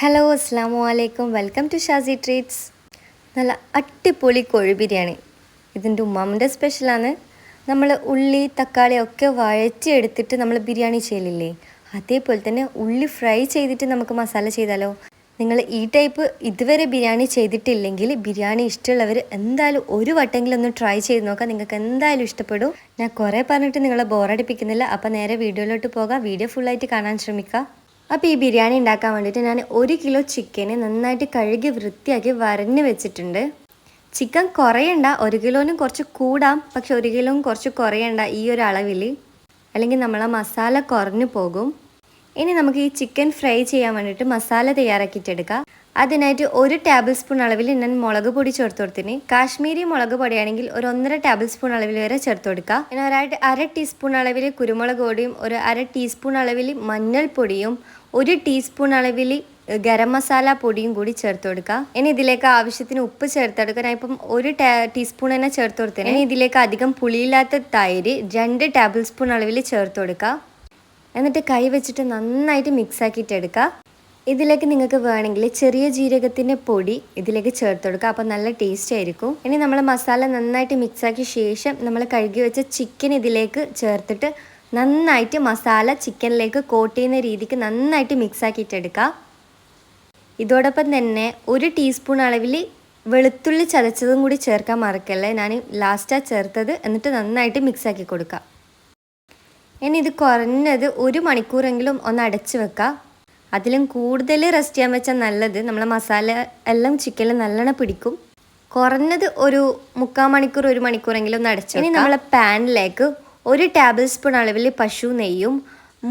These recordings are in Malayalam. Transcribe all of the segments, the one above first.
ഹലോ അസ്സാം വലൈക്കും വെൽക്കം ടു ഷാസി ട്രീറ്റ്സ്. നല്ല അടിപൊളി കോഴി ബിരിയാണി ഇതിൻ്റെ ഉമ്മാമ്മൻ്റെ സ്പെഷ്യലാണ്. നമ്മൾ ഉള്ളി തക്കാളി ഒക്കെ വഴറ്റിയെടുത്തിട്ട് നമ്മൾ ബിരിയാണി ചെയ്യലില്ലേ, അതേപോലെ തന്നെ ഉള്ളി ഫ്രൈ ചെയ്തിട്ട് നമുക്ക് മസാല ചെയ്താലോ. നിങ്ങൾ ഈ ടൈപ്പ് ഇതുവരെ ബിരിയാണി ചെയ്തിട്ടില്ലെങ്കിൽ ബിരിയാണി ഇഷ്ടമുള്ളവർ എന്തായാലും ഒരു വട്ടെങ്കിലും ഒന്ന് ട്രൈ ചെയ്ത് നോക്കാം, നിങ്ങൾക്ക് എന്തായാലും ഇഷ്ടപ്പെടും. ഞാൻ കുറേ പറഞ്ഞിട്ട് നിങ്ങളെ ബോറടിപ്പിക്കുന്നില്ല. അപ്പോൾ നേരെ വീഡിയോയിലോട്ട് പോകാം, വീഡിയോ ഫുള്ളായിട്ട് കാണാൻ ശ്രമിക്കുക. അപ്പോൾ ഈ ബിരിയാണി ഉണ്ടാക്കാൻ വേണ്ടിയിട്ട് ഞാൻ 1 കിലോ ചിക്കന് നന്നായിട്ട് കഴുകി വൃത്തിയാക്കി വരഞ്ഞ് വെച്ചിട്ടുണ്ട്. ചിക്കൻ കുറയണ്ട, 1 കിലോനും കുറച്ച് കൂടാം, പക്ഷെ 1 കിലോനും കുറച്ച് കുറയണ്ട ഈ ഒരു അളവിൽ, അല്ലെങ്കിൽ നമ്മളെ മസാല കുറഞ്ഞു പോകും. ഇനി നമുക്ക് ഈ ചിക്കൻ ഫ്രൈ ചെയ്യാൻ വേണ്ടിയിട്ട് മസാല തയ്യാറാക്കിയിട്ടെടുക്കാം. അതിനായിട്ട് 1 ടേബിൾ സ്പൂൺ അളവിൽ ഞാൻ മുളക് പൊടി ചേർത്ത് കൊടുത്തിന്. കാശ്മീരി മുളക് പൊടിയാണെങ്കിൽ 1.5 ടേബിൾ സ്പൂൺ അളവിൽ വരെ ചേർത്ത് കൊടുക്കുക. പിന്നെ 1/2 ടീസ്പൂൺ അളവിൽ കുരുമുളക് പൊടിയും 1/2 ടീസ്പൂൺ അളവിൽ മഞ്ഞൾപ്പൊടിയും 1 ടീസ്പൂൺ അളവിൽ ഗരം മസാല പൊടിയും കൂടി ചേർത്ത് കൊടുക്കുക. ഇനി ഇതിലേക്ക് ആവശ്യത്തിന് ഉപ്പ് ചേർത്തെടുക്കുക. ഞാൻ ഇപ്പം 1 ടീസ്പൂൺ തന്നെ ചേർത്ത് കൊടുത്തത്. ഇനി ഇതിലേക്ക് അധികം പുളിയില്ലാത്ത തൈര് 2 ടേബിൾ സ്പൂൺ അളവിൽ ചേർത്ത് കൊടുക്കുക. എന്നിട്ട് കൈ വെച്ചിട്ട് നന്നായിട്ട് മിക്സ് ആക്കിയിട്ട് എടുക്കുക. ഇതിലേക്ക് നിങ്ങൾക്ക് വേണമെങ്കിൽ ചെറിയ ജീരകത്തിൻ്റെ പൊടി ഇതിലേക്ക് ചേർത്ത് കൊടുക്കുക, അപ്പോൾ നല്ല ടേസ്റ്റ് ആയിരിക്കും. ഇനി നമ്മൾ മസാല നന്നായിട്ട് മിക്സാക്കിയ ശേഷം നമ്മൾ കഴുകി വെച്ച ചിക്കൻ ഇതിലേക്ക് ചേർത്തിട്ട് നന്നായിട്ട് മസാല ചിക്കനിലേക്ക് കോട്ട് ചെയ്യുന്ന രീതിക്ക് നന്നായിട്ട് മിക്സാക്കിയിട്ടെടുക്കുക. ഇതോടൊപ്പം തന്നെ 1 ടീസ്പൂൺ അളവിൽ വെളുത്തുള്ളി ചതച്ചതും കൂടി ചേർക്കാൻ മറക്കല്ലേ, ഞാൻ ലാസ്റ്റാണ് ചേർത്തത്. എന്നിട്ട് നന്നായിട്ട് മിക്സാക്കി കൊടുക്കുക. ഇനി ഇത് കുറഞ്ഞത് 1 മണിക്കൂറെങ്കിലും ഒന്ന് അടച്ച് വെക്കുക. അതിലും കൂടുതൽ റെസ്റ്റ് ചെയ്യാൻ വെച്ചാൽ നല്ലത്, നമ്മളെ മസാല എല്ലാം ചിക്കനിൽ നല്ലോണം പിടിക്കും. കുറഞ്ഞത് ഒരു 3/4 മണിക്കൂർ 1 മണിക്കൂറെങ്കിലും ഒന്ന് അടച്ചു. ഇനി നമ്മളെ പാനിലേക്ക് 1 ടേബിൾ സ്പൂൺ അളവിൽ പശു നെയ്യും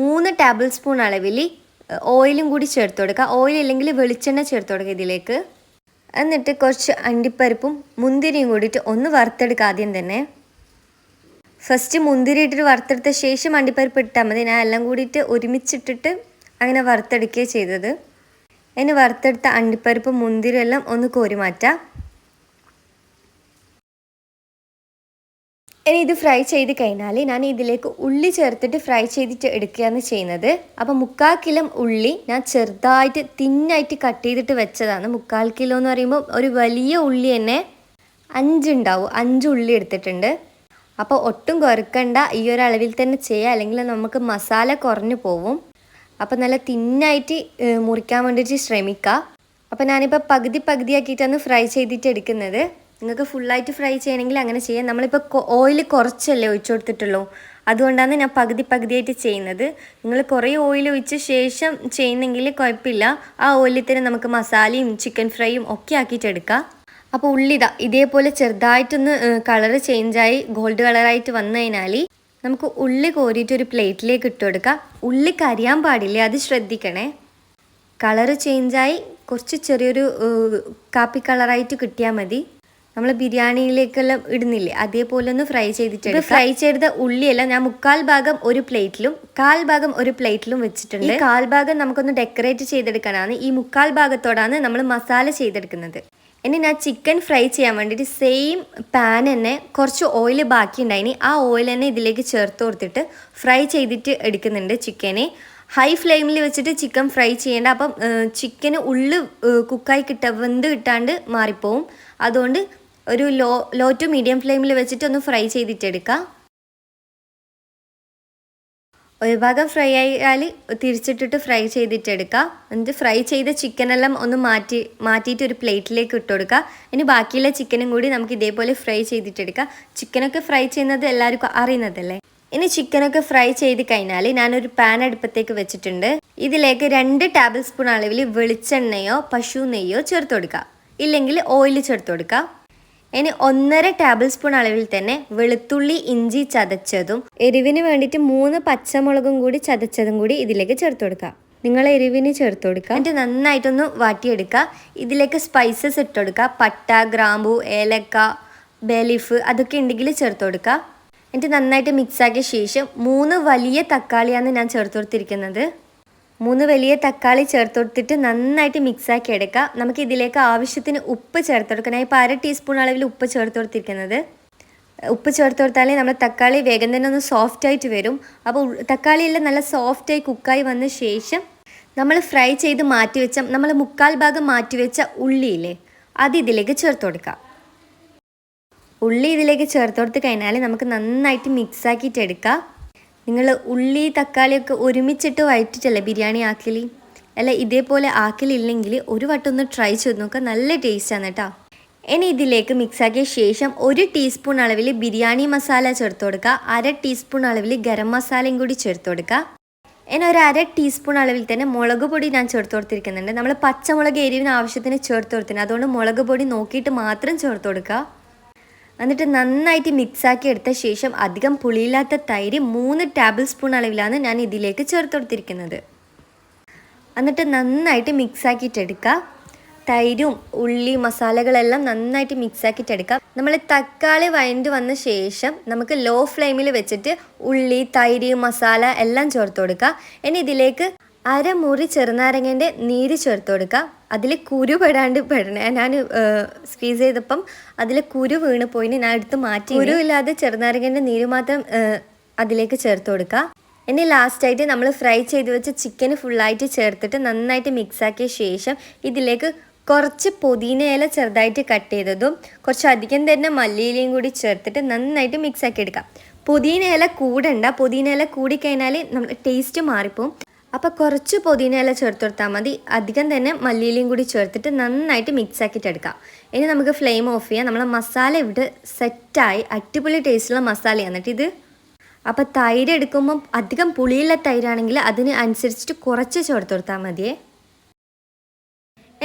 3 ടേബിൾ സ്പൂൺ അളവിൽ ഓയിലും കൂടി ചേർത്ത് കൊടുക്കുക. ഓയിൽ ഇല്ലെങ്കിൽ വെളിച്ചെണ്ണ ചേർത്ത് കൊടുക്കുക ഇതിലേക്ക്. എന്നിട്ട് കുറച്ച് അണ്ടിപ്പരിപ്പും മുന്തിരിയും കൂടിയിട്ട് ഒന്ന് വറുത്തെടുക്കുക. ആദ്യം തന്നെ ഫസ്റ്റ് മുന്തിരി ഇട്ടിട്ട് വറുത്തെടുത്ത ശേഷം അണ്ടിപ്പരിപ്പ് ഇട്ടാൽ മതി. ഞാൻ എല്ലാം കൂടിയിട്ട് ഒരുമിച്ചിട്ടിട്ട് അങ്ങനെ വറുത്തെടുക്കുകയാണ് ചെയ്തത്. ഇനി വറുത്തെടുത്ത അണ്ടിപ്പരിപ്പ് മുന്തിരി എല്ലാം ഒന്ന് കോരി മാറ്റാം. ഇനി ഇത് ഫ്രൈ ചെയ്ത് കഴിഞ്ഞാൽ ഞാൻ ഇതിലേക്ക് ഉള്ളി ചേർത്തിട്ട് ഫ്രൈ ചെയ്തിട്ട് എടുക്കുകയാണ് ചെയ്യുന്നത്. അപ്പോൾ 3/4 കിലോ ഉള്ളി ഞാൻ ചെറുതായിട്ട് തിന്നായിട്ട് കട്ട് ചെയ്തിട്ട് വെച്ചതാണ്. 3/4 കിലോ എന്ന് പറയുമ്പോൾ ഒരു വലിയ ഉള്ളി തന്നെ 5 ഉണ്ടാവും, 5 ഉള്ളി എടുത്തിട്ടുണ്ട്. അപ്പോൾ ഒട്ടും കുറക്കണ്ട, ഈ ഒരു അളവിൽ തന്നെ ചെയ്യുക, അല്ലെങ്കിൽ നമുക്ക് മസാല കുറഞ്ഞു പോവും. അപ്പോൾ നല്ല തിന്നായിട്ട് മുറിക്കാൻ വേണ്ടിയിട്ട് ശ്രമിക്കുക. അപ്പോൾ ഞാനിപ്പോൾ പകുതിയാക്കിയിട്ടാണ് ഫ്രൈ ചെയ്തിട്ട് എടുക്കുന്നത്. നിങ്ങൾക്ക് ഫുള്ളായിട്ട് ഫ്രൈ ചെയ്യണമെങ്കിൽ അങ്ങനെ ചെയ്യാം. നമ്മളിപ്പോൾ ഓയിൽ കുറച്ചല്ലേ ഒഴിച്ചു കൊടുത്തിട്ടുള്ളൂ, അതുകൊണ്ടാണ് ഞാൻ പകുതിയായിട്ട് ചെയ്യുന്നത്. നിങ്ങൾ കുറേ ഓയിൽ ഒഴിച്ച ശേഷം ചെയ്യുന്നെങ്കിൽ കുഴപ്പമില്ല, ആ ഓയിലിൽ തന്നെ നമുക്ക് മസാലയും ചിക്കൻ ഫ്രൈയും ഒക്കെ ആക്കിയിട്ടെടുക്കാം. അപ്പോൾ ഉള്ളി ഇതേപോലെ ചെറുതായിട്ടൊന്ന് കളറ് ചേഞ്ചായി ഗോൾഡ് കളറായിട്ട് വന്നു കഴിഞ്ഞാൽ നമുക്ക് ഉള്ളി കോരിയിട്ട് ഒരു പ്ലേറ്റിലേക്ക് ഇട്ട് കൊടുക്കാം. ഉള്ളി കരിയാൻ പാടില്ല, അത് ശ്രദ്ധിക്കണേ. കളറ് ചേഞ്ചായി കുറച്ച് ചെറിയൊരു കാപ്പി കളറായിട്ട് കിട്ടിയാൽ മതി. നമ്മൾ ബിരിയാണിയിലേക്കെല്ലാം ഇടുന്നില്ലേ, അതേപോലെ ഒന്ന് ഫ്രൈ ചെയ്തിട്ട് ഫ്രൈ ചെയ്ത ഉള്ളിയെല്ലാം ഞാൻ 3/4 ഭാഗം ഒരു പ്ലേറ്റിലും 1/4 ഭാഗം ഒരു പ്ലേറ്റിലും വെച്ചിട്ടുണ്ട്. 1/4 ഭാഗം നമുക്കൊന്ന് ഡെക്കറേറ്റ് ചെയ്തെടുക്കാനാണ്. ഈ 3/4 ഭാഗത്തോടാണ് നമ്മൾ മസാല ചെയ്തെടുക്കുന്നത്. ഇനി ഞാൻ ചിക്കൻ ഫ്രൈ ചെയ്യാൻ വേണ്ടിയിട്ട് സെയിം പാൻ തന്നെ കുറച്ച് ഓയിൽ ബാക്കി ഉണ്ടായിന്, ആ ഓയിൽ തന്നെ ഇതിലേക്ക് ചേർത്ത് കൊടുത്തിട്ട് ഫ്രൈ ചെയ്തിട്ട് എടുക്കുന്നുണ്ട് ചിക്കനെ. ഹൈ ഫ്ലെയിമിൽ വെച്ചിട്ട് ചിക്കൻ ഫ്രൈ ചെയ്യേണ്ട, അപ്പം ചിക്കന് ഉള്ളു കുക്കായി വെന്ത് കിട്ടാണ്ട് മാറിപ്പോവും. അതുകൊണ്ട് ഒരു ലോ ടു മീഡിയം ഫ്ലെയിമിൽ വെച്ചിട്ട് ഒന്ന് ഫ്രൈ ചെയ്തിട്ടെടുക്കുക. ഒരു ഭാഗം ഫ്രൈ ആയാൽ തിരിച്ചിട്ടിട്ട് ഫ്രൈ ചെയ്തിട്ടെടുക്കുക. എന്നിട്ട് ഫ്രൈ ചെയ്ത ചിക്കനെല്ലാം ഒന്ന് മാറ്റിയിട്ട് ഒരു പ്ലേറ്റിലേക്ക് ഇട്ട് കൊടുക്കുക. ഇനി ബാക്കിയുള്ള ചിക്കനും കൂടി നമുക്ക് ഇതേപോലെ ഫ്രൈ ചെയ്തിട്ടെടുക്കുക. ചിക്കനൊക്കെ ഫ്രൈ ചെയ്യുന്നത് എല്ലാവർക്കും അറിയുന്നതല്ലേ. ഇനി ചിക്കനൊക്കെ ഫ്രൈ ചെയ്ത് കഴിഞ്ഞാൽ ഞാനൊരു പാൻ അടുപ്പത്തേക്ക് വെച്ചിട്ടുണ്ട്. ഇതിലേക്ക് 2 ടേബിൾ സ്പൂൺ അളവിൽ വെളിച്ചെണ്ണയോ പശു നെയ്യോ ചേർത്ത് കൊടുക്കുക, ഇല്ലെങ്കിൽ ഓയിൽ ചേർത്ത് കൊടുക്കുക. ഇനി 1.5 ടേബിൾ സ്പൂൺ അളവിൽ തന്നെ വെളുത്തുള്ളി ഇഞ്ചി ചതച്ചതും എരിവിന് വേണ്ടിയിട്ട് 3 പച്ചമുളകും കൂടി ചതച്ചതും കൂടി ഇതിലേക്ക് ചേർത്ത് കൊടുക്കുക. നിങ്ങൾ എരിവിന് ചേർത്ത് കൊടുക്കുക. എന്നിട്ട് നന്നായിട്ടൊന്ന് വാട്ടിയെടുക്കുക. ഇതിലേക്ക് സ്പൈസസ് ഇട്ട് കൊടുക്കുക. പട്ട, ഗ്രാമ്പു, ഏലക്ക, ബേലീഫ് അതൊക്കെ ഉണ്ടെങ്കിൽ ചേർത്ത് കൊടുക്കുക. എന്നിട്ട് നന്നായിട്ട് മിക്സാക്കിയ ശേഷം 3 വലിയ തക്കാളിയാണ് ഞാൻ ചേർത്ത് കൊടുത്തിരിക്കുന്നത്. 3 വലിയ തക്കാളി ചേർത്ത് കൊടുത്തിട്ട് നന്നായിട്ട് മിക്സാക്കി എടുക്കുക. നമുക്ക് ഇതിലേക്ക് ആവശ്യത്തിന് ഉപ്പ് ചേർത്ത് കൊടുക്കണം. ഞാൻ ഇപ്പോൾ 1/2 ടീസ്പൂൺ അളവിൽ ഉപ്പ് ചേർത്ത് കൊടുത്തിരിക്കുന്നത്. ഉപ്പ് ചേർത്ത് കൊടുത്താലേ നമ്മുടെ തക്കാളി വേഗം തന്നെ ഒന്ന് സോഫ്റ്റായിട്ട് വരും. അപ്പോൾ തക്കാളിയെല്ലാം നല്ല സോഫ്റ്റായി കുക്കായി വന്ന ശേഷം നമ്മൾ ഫ്രൈ ചെയ്ത് മാറ്റി വെച്ച നമ്മൾ 1/4 ഭാഗം മാറ്റി വെച്ച ഉള്ളിയില്ലേ, അത് ഇതിലേക്ക് ചേർത്ത് കൊടുക്കുക. ഉള്ളി ഇതിലേക്ക് ചേർത്ത് കൊടുത്ത് കഴിഞ്ഞാൽ നമുക്ക് നന്നായിട്ട് മിക്സ് ആക്കിയിട്ട് എടുക്കാം. നിങ്ങൾ ഉള്ളി തക്കാളിയൊക്കെ ഒരുമിച്ചിട്ട് വഴറ്റിട്ടല്ലേ ബിരിയാണി ആക്കലി? അല്ല, ഇതേപോലെ ആക്കലില്ലെങ്കിൽ ഒരു വട്ടം ഒന്ന് ട്രൈ ചെയ്ത് നോക്കുക, നല്ല ടേസ്റ്റാണ് കേട്ടോ. ഇനി ഇതിലേക്ക് മിക്സാക്കിയ ശേഷം 1 ടീസ്പൂൺ അളവിൽ ബിരിയാണി മസാല ചേർത്ത് കൊടുക്കുക. 1/2 ടീസ്പൂൺ അളവിൽ ഗരം മസാലയും കൂടി ചേർത്ത് കൊടുക്കുക. ഇനി ഒരു 1/2 ടീസ്പൂൺ അളവിൽ തന്നെ മുളക് പൊടി ഞാൻ ചേർത്ത് കൊടുത്തിരിക്കുന്നുണ്ട്. നമ്മൾ പച്ചമുളക് എരിവിന് ആവശ്യത്തിന് ചേർത്ത് കൊടുത്തിട്ടുണ്ട്, അതുകൊണ്ട് മുളക് പൊടി നോക്കിയിട്ട് മാത്രം ചേർത്ത് കൊടുക്കുക. എന്നിട്ട് നന്നായിട്ട് മിക്സാക്കി എടുത്ത ശേഷം അധികം പുളിയില്ലാത്ത തൈര് 3 ടേബിൾ സ്പൂൺ അളവിലാണ് ഞാൻ ഇതിലേക്ക് ചേർത്ത് കൊടുത്തിരിക്കുന്നത്. എന്നിട്ട് നന്നായിട്ട് മിക്സാക്കിയിട്ടെടുക്കുക. തൈരും ഉള്ളി മസാലകളെല്ലാം നന്നായിട്ട് മിക്സാക്കിയിട്ടെടുക്കുക. നമ്മൾ തക്കാളി വഴണ്ട് വന്ന ശേഷം നമുക്ക് ലോ ഫ്ലെയിമിൽ വെച്ചിട്ട് ഉള്ളി തൈര് മസാല എല്ലാം ചേർത്ത് കൊടുക്കുക. ഇനി ഇതിലേക്ക് 1/2 മുറി ചെറുനാരങ്ങൻ്റെ നീര് ചേർത്ത് കൊടുക്കുക. അതിൽ കുരു പെടണേ, ഞാൻ സ്ക്വീസ് ചെയ്തപ്പം അതിൽ കുരു വീണ് പോയിന്, ഞാൻ എടുത്ത് മാറ്റി. കുരു ഇല്ലാതെ ചെറുനാരങ്ങൻ്റെ നീര് മാത്രം അതിലേക്ക് ചേർത്ത് കൊടുക്കുക. ഇനി ലാസ്റ്റായിട്ട് നമ്മൾ ഫ്രൈ ചെയ്ത് വെച്ച ചിക്കൻ ഫുള്ളായിട്ട് ചേർത്തിട്ട് നന്നായിട്ട് മിക്സാക്കിയ ശേഷം ഇതിലേക്ക് കുറച്ച് പുതിന ഇല ചെറുതായിട്ട് കട്ട് ചെയ്തതും കുറച്ചധികം തന്നെ മല്ലിയിലയും കൂടി ചേർത്തിട്ട് നന്നായിട്ട് മിക്സാക്കി എടുക്കാം. പുതിന ഇല കൂടണ്ട, പുതിന ഇല കൂടിക്കഴിഞ്ഞാൽ നമ്മൾ ടേസ്റ്റ് മാറിപ്പോവും. അപ്പോൾ കുറച്ച് പുതിന ഇല ചേർത്ത് കൊടുത്താൽ മതി. അധികം തന്നെ മല്ലിയിലയും കൂടി ചേർത്തിട്ട് നന്നായിട്ട് മിക്സ് ആക്കിയിട്ട് എടുക്കാം. ഇനി നമുക്ക് ഫ്ലെയിം ഓഫ് ചെയ്യാം. നമ്മളെ മസാല ഇവിടെ സെറ്റായി, അടിപൊളി ടേസ്റ്റുള്ള മസാലയാണ് എന്നിട്ട് ഇത്. അപ്പോൾ തൈര് എടുക്കുമ്പം അധികം പുളിയുള്ള തൈരാണെങ്കിൽ അതിന് അനുസരിച്ചിട്ട് കുറച്ച് ചേർത്ത് കൊടുത്താൽ മതിയേ.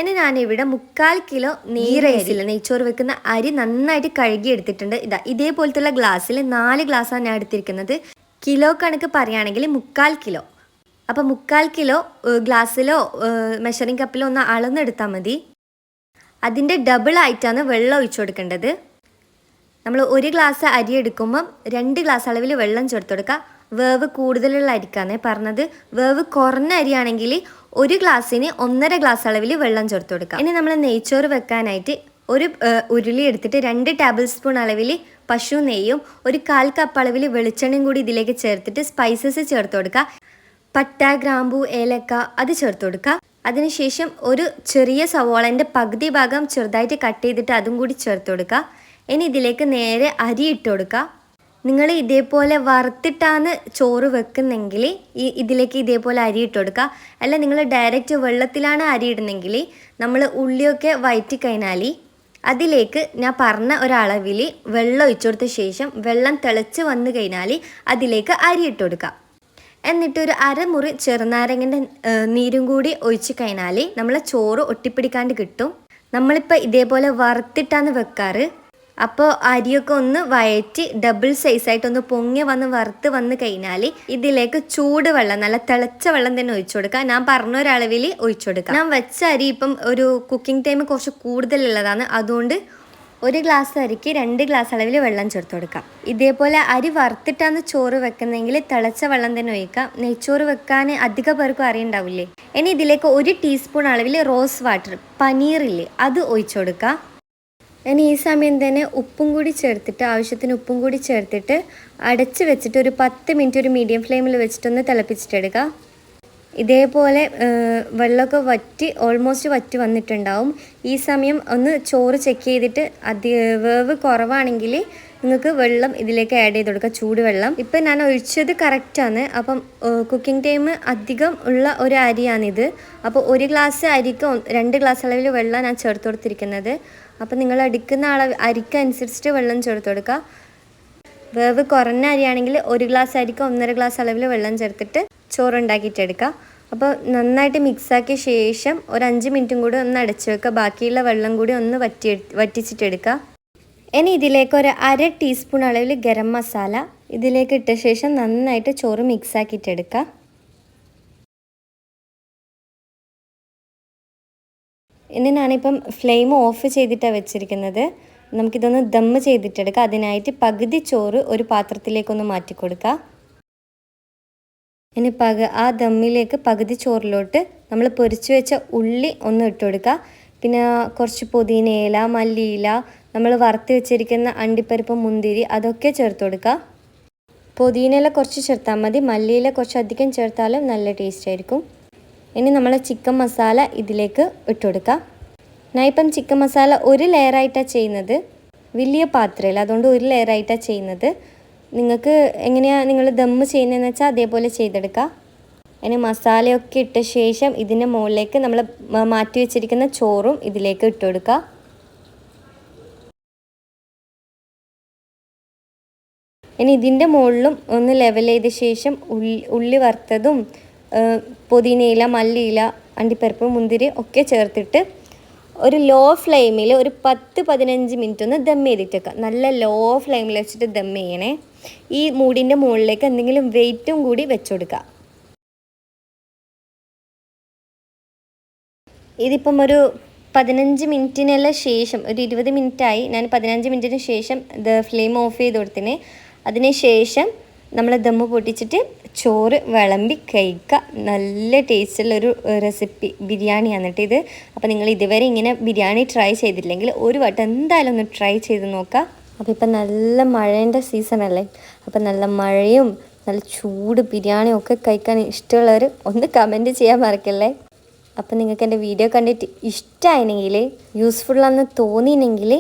ഇനി ഞാനിവിടെ 1/4 കിലോ നീരരിയില്ല നെയ്ച്ചോറ് വെക്കുന്ന അരി നന്നായിട്ട് കഴുകി എടുത്തിട്ടുണ്ട്. ഇതേപോലത്തുള്ള ഗ്ലാസ്സിൽ 4 ഗ്ലാസ്സാണ് ഞാൻ എടുത്തിരിക്കുന്നത്. കിലോ കണക്ക് പറയുകയാണെങ്കിൽ 1/4 കിലോ. അപ്പോൾ 1/4 കിലോ ഗ്ലാസ്സിലോ മെഷറിംഗ് കപ്പിലോ ഒന്ന് അളന്നെടുത്താൽ മതി. അതിൻ്റെ ഡബിൾ ആയിട്ടാണ് വെള്ളം ഒഴിച്ചു കൊടുക്കേണ്ടത്. നമ്മൾ 1 ഗ്ലാസ് അരി എടുക്കുമ്പം 2 ഗ്ലാസ് അളവിൽ വെള്ളം ചേർത്ത് കൊടുക്കുക. വേവ് കൂടുതലുള്ള അരിക്കാണ് പറഞ്ഞത്. വേവ് കുറഞ്ഞ അരിയാണെങ്കിൽ 1 ഗ്ലാസ്സിന് 1.5 ഗ്ലാസ് അളവിൽ വെള്ളം ചേർത്ത് കൊടുക്കുക. ഇനി നമ്മൾ നെയ്ച്ചോറ് വെക്കാനായിട്ട് ഒരു ഉരുളി എടുത്തിട്ട് 2 ടേബിൾ സ്പൂൺ അളവിൽ പശു നെയ്യും 1/4 കപ്പ് അളവിൽ വെളിച്ചെണ്ണയും കൂടി ഇതിലേക്ക് ചേർത്തിട്ട് സ്പൈസസ് ചേർത്ത് കൊടുക്കുക. പട്ട ഗ്രാമ്പൂ ഏലക്ക അത് ചേർത്ത് കൊടുക്കുക. അതിനുശേഷം ഒരു ചെറിയ സവോളൻ്റെ പകുതി ഭാഗം ചെറുതായിട്ട് കട്ട് ചെയ്തിട്ട് അതും കൂടി ചേർത്ത് കൊടുക്കുക. ഇനി ഇതിലേക്ക് നേരെ അരി ഇട്ട് കൊടുക്കുക. നിങ്ങൾ ഇതേപോലെ വറുത്തിട്ടാണ് ചോറ് വെക്കുന്നെങ്കിൽ ഇതിലേക്ക് ഇതേപോലെ അരി ഇട്ട് കൊടുക്കുക. അല്ല നിങ്ങൾ ഡയറക്റ്റ് വെള്ളത്തിലാണ് അരി ഇടുന്നെങ്കിൽ നമ്മൾ ഉള്ളിയൊക്കെ വഴറ്റി കഴിഞ്ഞാൽ അതിലേക്ക് ഞാൻ പറഞ്ഞ ഒരളവിൽ വെള്ളം ഒഴിച്ചു കൊടുത്ത ശേഷം വെള്ളം തിളച്ച് വന്നു കഴിഞ്ഞാൽ അതിലേക്ക് അരി ഇട്ട് കൊടുക്കുക. എന്നിട്ട് ഒരു 1/2 മുറി ചെറുനാരങ്ങൻ്റെ നീരും കൂടി ഒഴിച്ച് കഴിഞ്ഞാൽ നമ്മളെ ചോറ് ഒട്ടിപ്പിടിക്കാണ്ട് കിട്ടും. നമ്മളിപ്പോൾ ഇതേപോലെ വറുത്തിട്ടാണ് വെക്കാറ്. അപ്പോൾ അരിയൊക്കെ ഒന്ന് വഴറ്റി ഡബിൾ സൈസായിട്ടൊന്ന് പൊങ്ങി വന്ന് വറുത്ത് വന്ന് കഴിഞ്ഞാൽ ഇതിലേക്ക് ചൂട് വെള്ളം, നല്ല തിളച്ച വെള്ളം തന്നെ ഒഴിച്ചു കൊടുക്കുക. ഞാൻ പറഞ്ഞ ഒരളവിൽ ഒഴിച്ചു കൊടുക്കുക. ഞാൻ വെച്ച അരി ഇപ്പം ഒരു കുക്കിംഗ് ടൈം കുറച്ച് കൂടുതലുള്ളതാണ്, അതുകൊണ്ട് 1 ഗ്ലാസ് അരിക്ക് 2 ഗ്ലാസ് അളവിൽ വെള്ളം ചേർത്ത് കൊടുക്കാം. ഇതേപോലെ അരി വറുത്തിട്ടാണ് ചോറ് വെക്കുന്നതെങ്കിൽ തിളച്ച വെള്ളം തന്നെ ഒഴിക്കാം. നെയ്ച്ചോറ് വെക്കാൻ അധിക പേർക്കും അറിയുണ്ടാവില്ലേ. ഇനി ഇതിലേക്ക് 1 ടീസ്പൂൺ അളവിൽ റോസ് വാട്ടർ, പനീറില്ലേ, അത് ഒഴിച്ചു കൊടുക്കുക. ഇനി ഈ സമയം തന്നെ ഉപ്പും കൂടി ചേർത്തിട്ട് ആവശ്യത്തിന് ഉപ്പും കൂടി ചേർത്തിട്ട് അടച്ച് വെച്ചിട്ട് ഒരു 10 മിനിറ്റ് ഒരു മീഡിയം ഫ്ലെയിമിൽ വെച്ചിട്ടൊന്ന് തിളപ്പിച്ചിട്ടെടുക്കുക. ഇതേപോലെ വെള്ളമൊക്കെ ഓൾമോസ്റ്റ് വറ്റി വന്നിട്ടുണ്ടാവും. ഈ സമയം ഒന്ന് ചോറ് ചെക്ക് ചെയ്തിട്ട് വേവ് കുറവാണെങ്കിൽ നിങ്ങൾക്ക് വെള്ളം ഇതിലേക്ക് ആഡ് ചെയ്ത് കൊടുക്കുക, ചൂടുവെള്ളം. ഇപ്പം ഞാൻ ഒഴിച്ചത് കറക്റ്റാണ്. അപ്പം കുക്കിംഗ് ടൈം അധികം ഉള്ള ഒരു അരിയാണിത്. അപ്പോൾ 1 ഗ്ലാസ് അരിക്ക് 2 ഗ്ലാസ് അളവിൽ വെള്ളം ഞാൻ ചേർത്ത് കൊടുത്തിരിക്കുന്നത്. അപ്പോൾ നിങ്ങൾ അടിക്കുന്ന അരിക്കനുസരിച്ചിട്ട് വെള്ളം ചേർത്ത് കൊടുക്കുക. വേവ് കുറഞ്ഞ അരിയാണെങ്കിൽ 1 ഗ്ലാസ് അരിക്ക് 1.5 ഗ്ലാസ് അളവിൽ വെള്ളം ചേർത്തിട്ട് ചോറുണ്ടാക്കിയിട്ടെടുക്കുക. അപ്പോൾ നന്നായിട്ട് മിക്സാക്കിയ ശേഷം ഒരു 5 മിനിറ്റും കൂടി ഒന്ന് അടച്ചു വെക്കുക. ബാക്കിയുള്ള വെള്ളം കൂടി ഒന്ന് വറ്റിച്ചിട്ടെടുക്കുക. ഇനി ഇതിലേക്ക് ഒരു 1/2 ടീസ്പൂൺ അളവിൽ ഗരം മസാല ഇതിലേക്ക് ഇട്ട ശേഷം നന്നായിട്ട് ചോറ് മിക്സാക്കിയിട്ടെടുക്കുക. ഇനി ഞാനിപ്പം ഫ്ലെയിം ഓഫ് ചെയ്തിട്ടാണ് വെച്ചിരിക്കുന്നത്. നമുക്കിതൊന്ന് ദമ്മ് ചെയ്തിട്ടെടുക്കാം. അതിനായിട്ട് പകുതി ചോറ് ഒരു പാത്രത്തിലേക്കൊന്ന് മാറ്റി കൊടുക്കുക. ഇനി ആ ദമ്മിലേക്ക് പകുതി ചോറിലോട്ട് നമ്മൾ പൊരിച്ചു വെച്ച ഉള്ളി ഒന്ന് ഇട്ട് കൊടുക്കുക. പിന്നെ കുറച്ച് പുതിനയില, മല്ലിയില, നമ്മൾ വറുത്ത് വെച്ചിരിക്കുന്ന അണ്ടിപ്പരിപ്പ്, മുന്തിരി അതൊക്കെ ചേർത്ത് കൊടുക്കുക. പുതിനയില കുറച്ച് ചേർത്താൽ മതി, മല്ലിയില കുറച്ചധികം ചേർത്താലും നല്ല ടേസ്റ്റ് ആയിരിക്കും. ഇനി നമ്മൾ ചിക്കൻ മസാല ഇതിലേക്ക് ഇട്ട് കൊടുക്കാം. ഞാൻ ഇപ്പം ചിക്കൻ മസാല ഒരു ലെയറായിട്ടാണ് ചെയ്യുന്നത്, വലിയ പാത്രമില്ല, അതുകൊണ്ട് ഒരു ലെയറായിട്ടാണ് ചെയ്യുന്നത്. നിങ്ങൾക്ക് എങ്ങനെയാണ് നിങ്ങൾ ദമ്മ് ചെയ്യുന്നതെന്ന് വെച്ചാൽ അതേപോലെ ചെയ്തെടുക്കുക. ഇനി മസാലയൊക്കെ ഇട്ട ശേഷം ഇതിൻ്റെ മുകളിലേക്ക് നമ്മൾ മാറ്റി വെച്ചിരിക്കുന്ന ചോറും ഇതിലേക്ക് ഇട്ട് കൊടുക്കുക. ഇനി ഇതിൻ്റെ മുകളിലും ഒന്ന് ലെവൽ ചെയ്ത ശേഷം ഉള്ളി വറുത്തതും പുതിനയില, മല്ലിയില, അണ്ടിപ്പരിപ്പ്, മുന്തിരി ഒക്കെ ചേർത്തിട്ട് ഒരു ലോ ഫ്ലെയിമിൽ ഒരു 10-15 മിനിറ്റ് ഒന്ന് ദം ചെയ്തിട്ട് വെക്കുക. നല്ല ലോ ഫ്ലെയിമിൽ വെച്ചിട്ട് ദം ചെയ്യണേ. ഈ മൂടിൻ്റെ മുകളിലേക്ക് എന്തെങ്കിലും വെയിറ്റും കൂടി വെച്ച് കൊടുക്കുക. ഇതിപ്പം ഒരു 15 മിനിറ്റിനെല്ലാം ശേഷം, ഒരു 20 മിനിറ്റായി, ഞാൻ 15 മിനിറ്റിന് ശേഷം ഫ്ലെയിം ഓഫ് ചെയ്ത് കൊടുത്തിന്. അതിന് ശേഷം നമ്മൾ ദമ്മ് പൊട്ടിച്ചിട്ട് ചോറ് വിളമ്പി കഴിക്കുക. നല്ല ടേസ്റ്റുള്ളൊരു റെസിപ്പി ബിരിയാണിയാണ് കേട്ടോ ഇത്. അപ്പോൾ നിങ്ങൾ ഇതുവരെ ഇങ്ങനെ ബിരിയാണി ട്രൈ ചെയ്തിട്ടില്ലെങ്കിൽ ഒരു വട്ടം എന്തായാലും ഒന്ന് ട്രൈ ചെയ്ത് നോക്കുക. അപ്പോൾ ഇപ്പം നല്ല മഴേൻ്റെ സീസണല്ലേ, അപ്പോൾ നല്ല മഴയും നല്ല ചൂട് ബിരിയാണിയും ഒക്കെ കഴിക്കാൻ ഇഷ്ടമുള്ളവർ ഒന്ന് കമൻറ്റ് ചെയ്യാൻ മറക്കല്ലേ. അപ്പോൾ നിങ്ങൾക്ക് എൻ്റെ വീഡിയോ കണ്ടിട്ട് ഇഷ്ടമായിരുന്നെങ്കിൽ, യൂസ്ഫുള്ളാണെന്ന് തോന്നിയെങ്കിൽ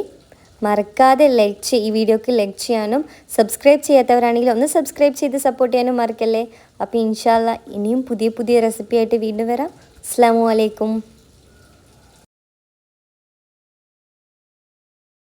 മറക്കാതെ ഈ വീഡിയോക്ക് ലൈക്ക് ചെയ്യാനും സബ്സ്ക്രൈബ് ചെയ്യാത്തവരാണെങ്കിൽ ഒന്ന് സബ്സ്ക്രൈബ് ചെയ്ത് സപ്പോർട്ട് ചെയ്യാനും മറക്കല്ലേ. അപ്പോൾ ഇൻഷാ അല്ലാഹ് ഇനിയും പുതിയ റെസിപ്പി ആയിട്ട് വീണ്ടും വരാം. അസ്സലാമു അലൈക്കും.